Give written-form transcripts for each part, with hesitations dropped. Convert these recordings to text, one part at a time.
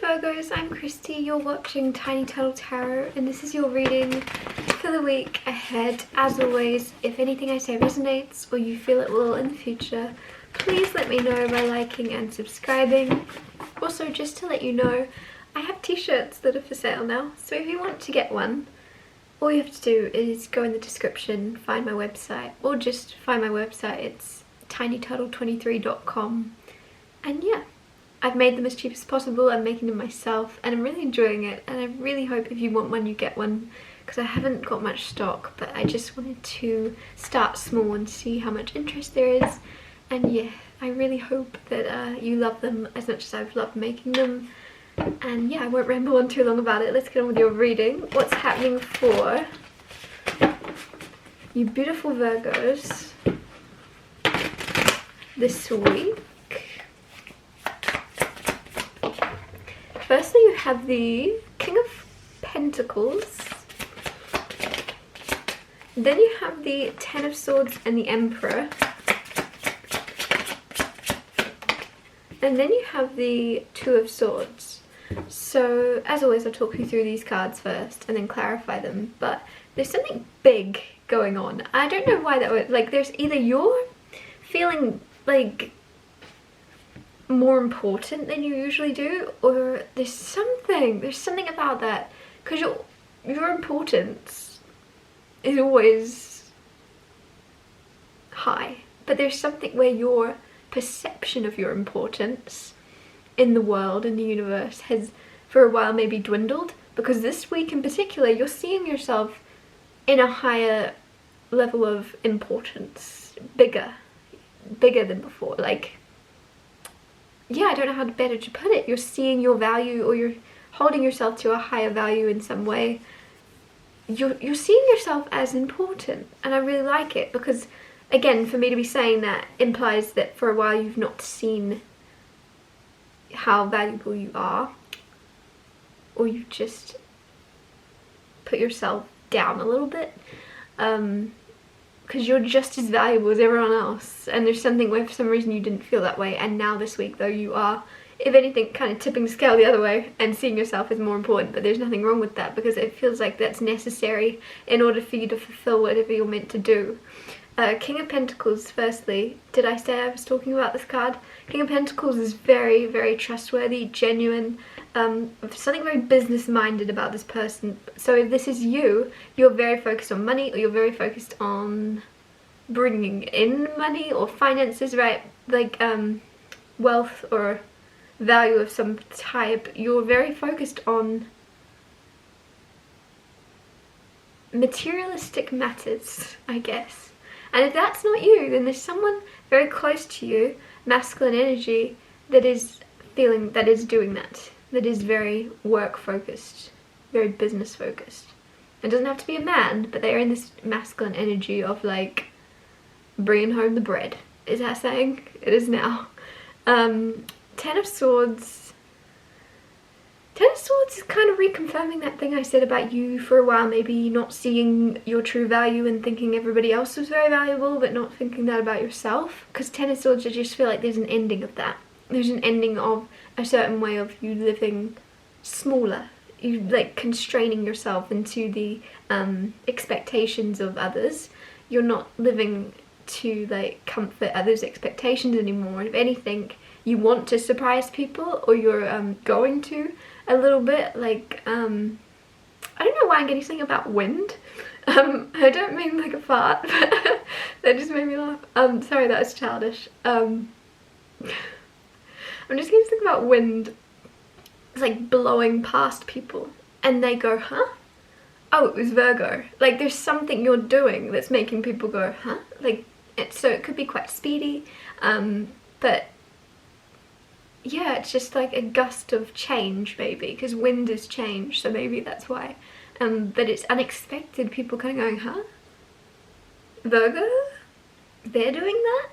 Virgos, I'm Christy, you're watching Tiny Turtle Tarot, and this is your reading for the week ahead. As always, if anything I say resonates or you feel it will in the future, please let me know by liking and subscribing. Also, just to let you know, I have t-shirts that are for sale now, so if you want to get one, all you have to do is go in the description, find my website, or just find my website. It's tinyturtle23.com, and yeah. I've made them as cheap as possible. I'm making them myself and I'm really enjoying it, and I really hope if you want one you get one, because I haven't got much stock, but I just wanted to start small and see how much interest there is. And yeah, I really hope that you love them as much as I've loved making them. And yeah, I won't ramble on too long about it. Let's get on with your reading. What's happening for you beautiful Virgos this week? Firstly, you have the King of Pentacles. Then you have the Ten of Swords and the Emperor. And then you have the Two of Swords. So, as always, I'll talk you through these cards first and then clarify them. But there's something big going on. I don't know why that would, like, there's either you're feeling like more important than you usually do, or there's something about that, because your importance is always high, but there's something where your perception of your importance in the world, in the universe, has for a while maybe dwindled, because this week in particular you're seeing yourself in a higher level of importance, bigger than before. Like, yeah, I don't know how better to put it. You're seeing your value, or you're holding yourself to a higher value in some way. You're seeing yourself as important, and I really like it, because again, for me to be saying that implies that for a while you've not seen how valuable you are, or you just put yourself down a little bit, because you're just as valuable as everyone else, and there's something where for some reason you didn't feel that way, and now this week though you are, if anything, kind of tipping the scale the other way and seeing yourself as more important. But there's nothing wrong with that, because it feels like that's necessary in order for you to fulfill whatever you're meant to do. King of Pentacles, firstly, did I say I was talking about this card? King of Pentacles is very, very trustworthy, genuine, something very business-minded about this person. So if this is you, you're very focused on money, or you're very focused on bringing in money or finances, right? Like wealth or value of some type. You're very focused on materialistic matters, I guess. And if that's not you, then there's someone very close to you, masculine energy, that is doing that. That is very work focused, very business focused. It doesn't have to be a man, but they're in this masculine energy of like bringing home the bread. Is that saying? It is now. Ten of Swords. Ten of Swords is kind of reconfirming that thing I said about you for a while, maybe not seeing your true value and thinking everybody else was very valuable, but not thinking that about yourself. Because Ten of Swords, I just feel like there's an ending of that. There's an ending of a certain way of you living smaller. You like constraining yourself into the expectations of others. You're not living to like comfort others' expectations anymore. And if anything, you want to surprise people, or you're going to a little bit. Like I don't know why I'm getting something about wind. I don't mean like a fart, but that just made me laugh. Sorry, that was childish. I'm just getting something about wind. It's like blowing past people and they go, huh? Oh, it was Virgo. Like there's something you're doing that's making people go, huh? Like so it could be quite speedy, but yeah, it's just like a gust of change maybe, because wind is change, so maybe that's why. But it's unexpected, people kind of going, huh? Virgo? They're doing that?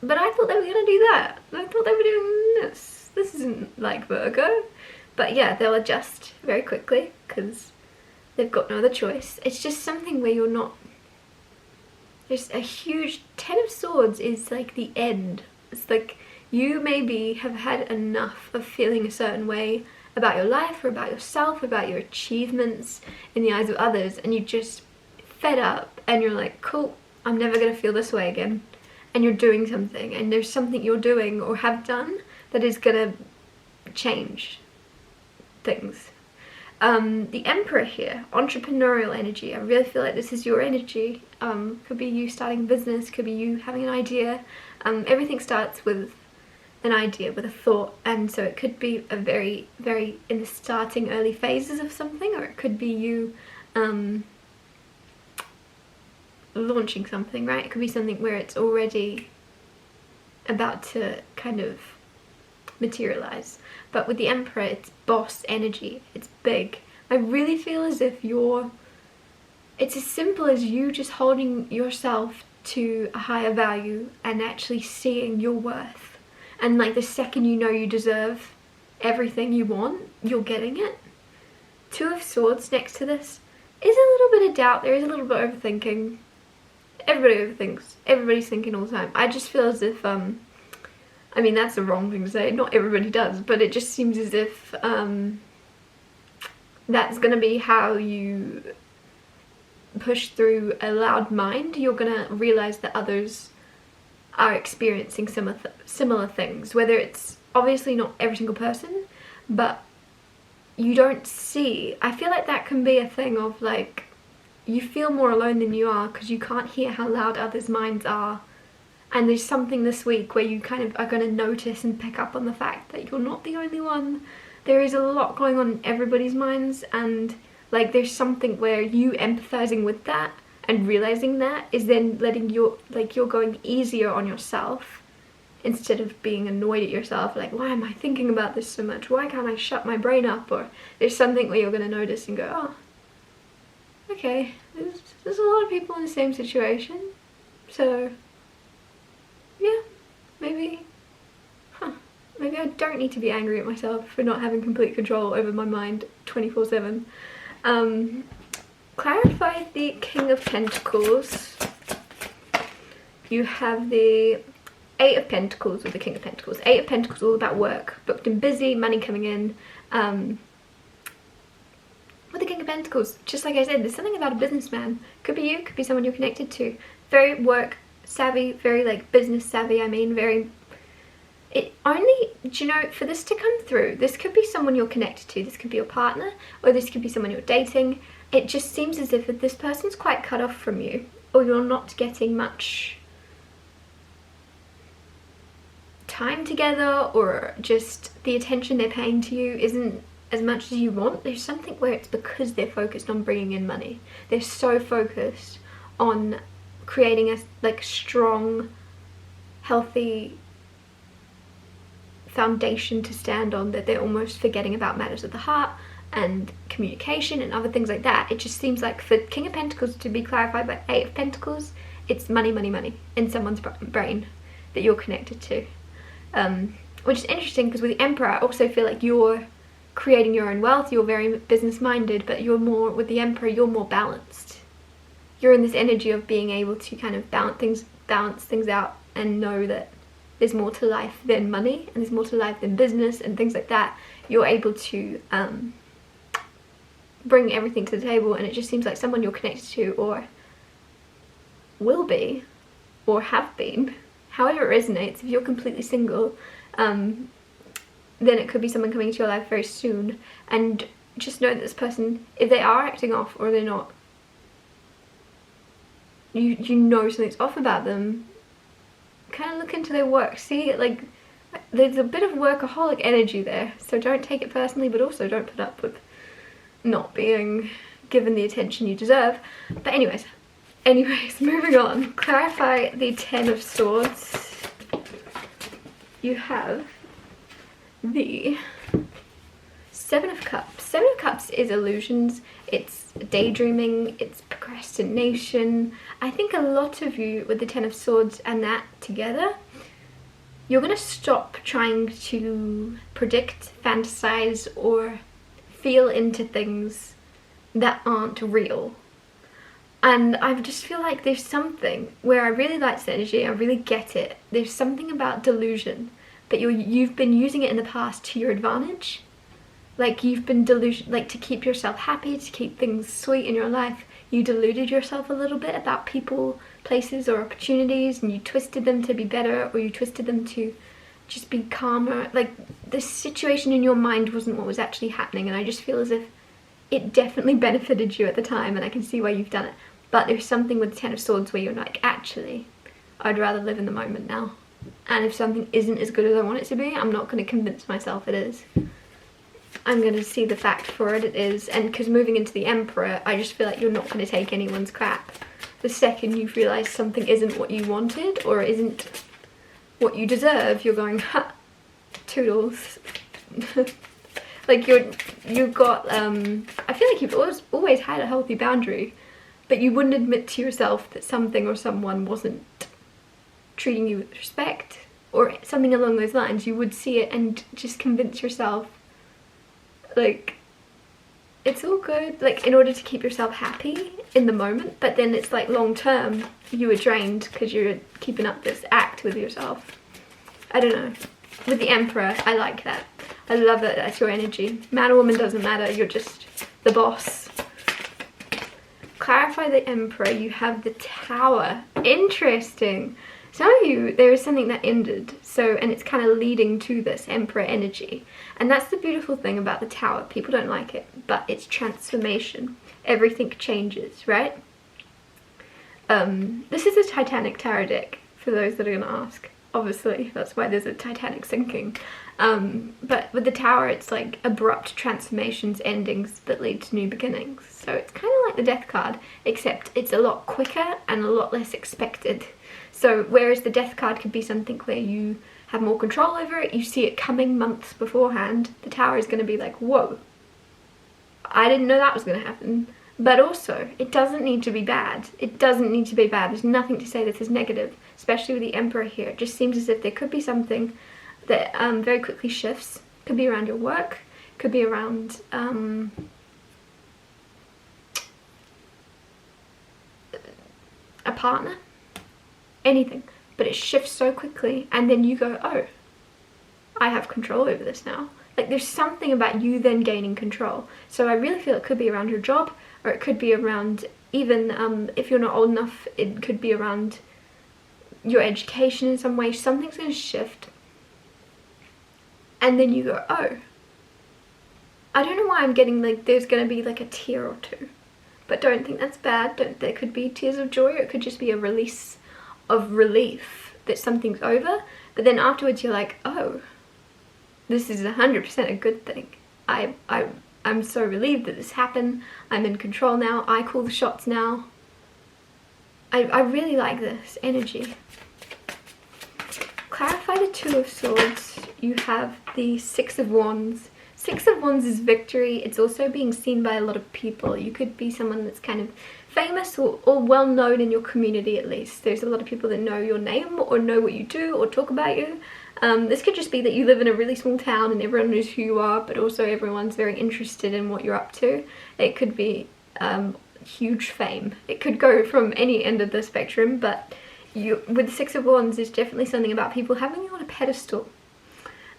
But I thought they were going to do that. I thought they were doing this. This isn't like Virgo. But yeah, they'll adjust very quickly because they've got no other choice. It's just something where you're not... There's a huge... Ten of Swords is like the end. It's like You maybe have had enough of feeling a certain way about your life or about yourself, about your achievements in the eyes of others, and you just fed up and you're like, cool, I'm never going to feel this way again. And you're doing something, and there's something you're doing or have done that is going to change things. The Emperor here, entrepreneurial energy. I really feel like this is your energy. Could be you starting a business, could be you having an idea. Everything starts with an idea, with a thought, and so it could be a very, very in the starting early phases of something, or it could be you launching something, right? It could be something where it's already about to kind of materialize. But with the Emperor, it's boss energy, it's big. I really feel as if it's as simple as you just holding yourself to a higher value and actually seeing your worth. And like the second you know you deserve everything you want, you're getting it. Two of Swords next to this is a little bit of doubt. There is a little bit of overthinking. Everybody overthinks. Everybody's thinking all the time. I just feel as if, I mean, that's the wrong thing to say. Not everybody does, but it just seems as if that's going to be how you push through a loud mind. You're going to realize that others are experiencing similar things, whether it's obviously not every single person, but you don't see. I feel like that can be a thing of like, you feel more alone than you are because you can't hear how loud others' minds are. And there's something this week where you kind of are going to notice and pick up on the fact that you're not the only one. There is a lot going on in everybody's minds, and like there's something where you empathizing with that and realizing that is then letting you're going easier on yourself instead of being annoyed at yourself, like, why am I thinking about this so much? Why can't I shut my brain up? Or there's something where you're going to notice and go, oh, okay, there's a lot of people in the same situation, so yeah, maybe I don't need to be angry at myself for not having complete control over my mind 24/7. Clarify the King of Pentacles. You have the Eight of Pentacles with the King of Pentacles. Eight of Pentacles, all about work, booked and busy, money coming in. With the King of Pentacles, just like I said, there's something about a businessman. Could be you, could be someone you're connected to. Very work savvy, very like business savvy, I mean, very... It only, do you know, for this to come through, this could be someone you're connected to. This could be your partner, or this could be someone you're dating. It just seems as if this person's quite cut off from you, or you're not getting much time together, or just the attention they're paying to you isn't as much as you want. There's something where it's because they're focused on bringing in money. They're so focused on creating a like strong, healthy foundation to stand on that they're almost forgetting about matters of the heart and communication and other things like that. It just seems like for King of Pentacles to be clarified by Eight of Pentacles, it's money, money, money in someone's brain that you're connected to. Which is interesting because with the Emperor, I also feel like you're creating your own wealth, you're very business minded, but you're more, with the Emperor, you're more balanced. You're in this energy of being able to kind of balance things out and know that there's more to life than money, and there's more to life than business and things like that. You're able to bring everything to the table, and it just seems like someone you're connected to, or will be, or have been, however it resonates. If you're completely single, then it could be someone coming into your life very soon, and just know that this person, if they are acting off or they're not, you know something's off about them. Kind of look into their work, see, like, there's a bit of workaholic energy there, so don't take it personally, but also don't put up with not being given the attention you deserve. But anyways, moving on. Clarify the Ten of Swords. You have the Seven of Cups. Seven of Cups is illusions, it's daydreaming, it's procrastination. I think a lot of you with the Ten of Swords and that together, you're going to stop trying to predict, fantasize, or feel into things that aren't real. And I just feel like there's something where I really like this energy, I really get it. There's something about delusion but you've been using it in the past to your advantage. Like you've been like to keep yourself happy, to keep things sweet in your life. You deluded yourself a little bit about people, places or opportunities, and you twisted them to be better, or you twisted them to just be calmer. Like the situation in your mind wasn't what was actually happening, and I just feel as if it definitely benefited you at the time, and I can see why you've done it. But there's something with the Ten of Swords where you're like, actually, I'd rather live in the moment now. And if something isn't as good as I want it to be, I'm not going to convince myself it is. I'm going to see the fact for it is. And because moving into the Emperor, I just feel like you're not going to take anyone's crap. The second you realise something isn't what you wanted or isn't what you deserve, you're going, ha, toodles. Like you've got, I feel like you've always had a healthy boundary, but you wouldn't admit to yourself that something or someone wasn't treating you with respect or something along those lines. You would see it and just convince yourself, like, it's all good, like, in order to keep yourself happy in the moment. But then it's like long term you were drained because you're keeping up this act with yourself. I don't know. With the Emperor, I like that. I love that that's your energy. Man or woman doesn't matter, you're just the boss. Clarify the Emperor, you have the Tower. Interesting. Some of you, there is something that ended, so, and it's kind of leading to this Emperor energy. And that's the beautiful thing about the Tower. People don't like it, but it's transformation. Everything changes, right? This is a Titanic tarot deck, for those that are going to ask. Obviously, that's why there's a Titanic sinking. But with the Tower, it's like abrupt transformations, endings that lead to new beginnings. So it's kind of like the Death card, except it's a lot quicker and a lot less expected. So whereas the Death card could be something where you have more control over it, you see it coming months beforehand, the Tower is going to be like, whoa, I didn't know that was going to happen. But also, it doesn't need to be bad. It doesn't need to be bad. There's nothing to say this is negative, especially with the Emperor here. It just seems as if there could be something that very quickly shifts. Could be around your work, could be around a partner, anything. But it shifts so quickly, and then you go, oh, I have control over this now. Like there's something about you then gaining control. So I really feel it could be around your job, or it could be around even if you're not old enough, it could be around your education in some way. Something's going to shift, and then you go, oh, I don't know why I'm getting like there's going to be like a tear or two, but don't think that's bad. There could be tears of joy, or it could just be a release of relief that something's over. But then afterwards you're like, oh, this is 100% a good thing. I'm so relieved that this happened. I'm in control now. I call the shots now. I really like this energy. Clarify the Two of Swords. You have the Six of Wands. Six of Wands is victory. It's also being seen by a lot of people. You could be someone that's kind of famous or well known in your community at least. There's a lot of people that know your name or know what you do or talk about you. This could just be that you live in a really small town and everyone knows who you are, but also everyone's very interested in what you're up to. It could be huge fame. It could go from any end of the spectrum, but with the Six of Wands, there's definitely something about people having you on a pedestal.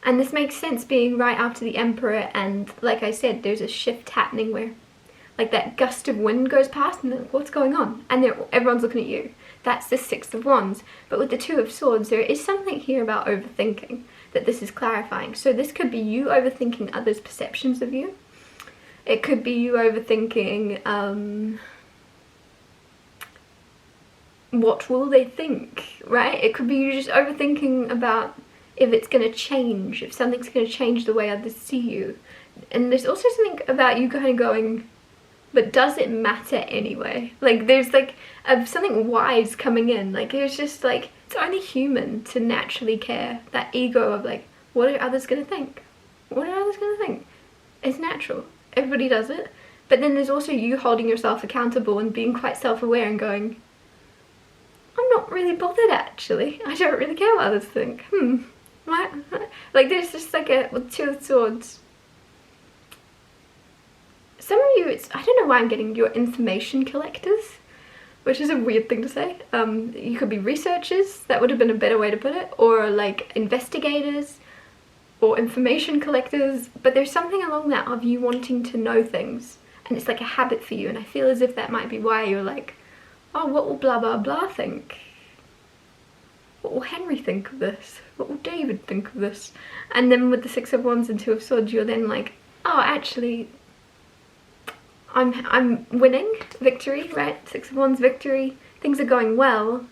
And this makes sense being right after the Emperor, and like I said, there's a shift happening where like that gust of wind goes past and what's going on? And everyone's looking at you. That's the Six of Wands. But with the Two of Swords, there is something here about overthinking that this is clarifying. So this could be you overthinking others' perceptions of you. It could be you overthinking what will they think, right? It could be you just overthinking about if it's going to change, if something's going to change the way others see you. And there's also something about you kind of going, but does it matter anyway? Like there's like something wise coming in. Like it's just like, it's only human to naturally care. That ego of like, what are others going to think? What are others going to think? It's natural. Everybody does it. But then there's also you holding yourself accountable and being quite self-aware and going, I'm not really bothered actually. I don't really care what others think. What? Like there's just like with Two of Swords. Some of you, I don't know why I'm getting your information collectors, which is a weird thing to say. You could be researchers, that would have been a better way to put it, or like investigators, or information collectors, but there's something along that of you wanting to know things, and it's like a habit for you, and I feel as if that might be why you're like, oh, what will blah blah blah think? What will Henry think of this? What will David think of this? And then with the Six of Wands and Two of Swords, you're then like, oh, actually, I'm winning, victory, right? Six of Wands, victory. Things are going well.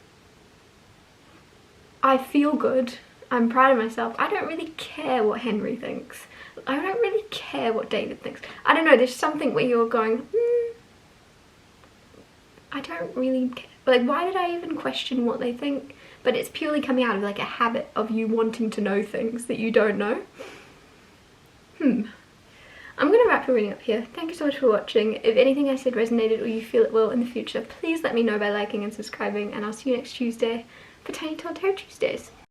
I feel good. I'm proud of myself. I don't really care what Henry thinks. I don't really care what David thinks. I don't know, there's something where you're going, I don't really care. Like, why did I even question what they think? But it's purely coming out of like a habit of you wanting to know things that you don't know. I'm going to wrap your reading up here. Thank you so much for watching. If anything I said resonated or you feel it will in the future, please let me know by liking and subscribing, and I'll see you next Tuesday for Tiny Told Tarot Tuesdays.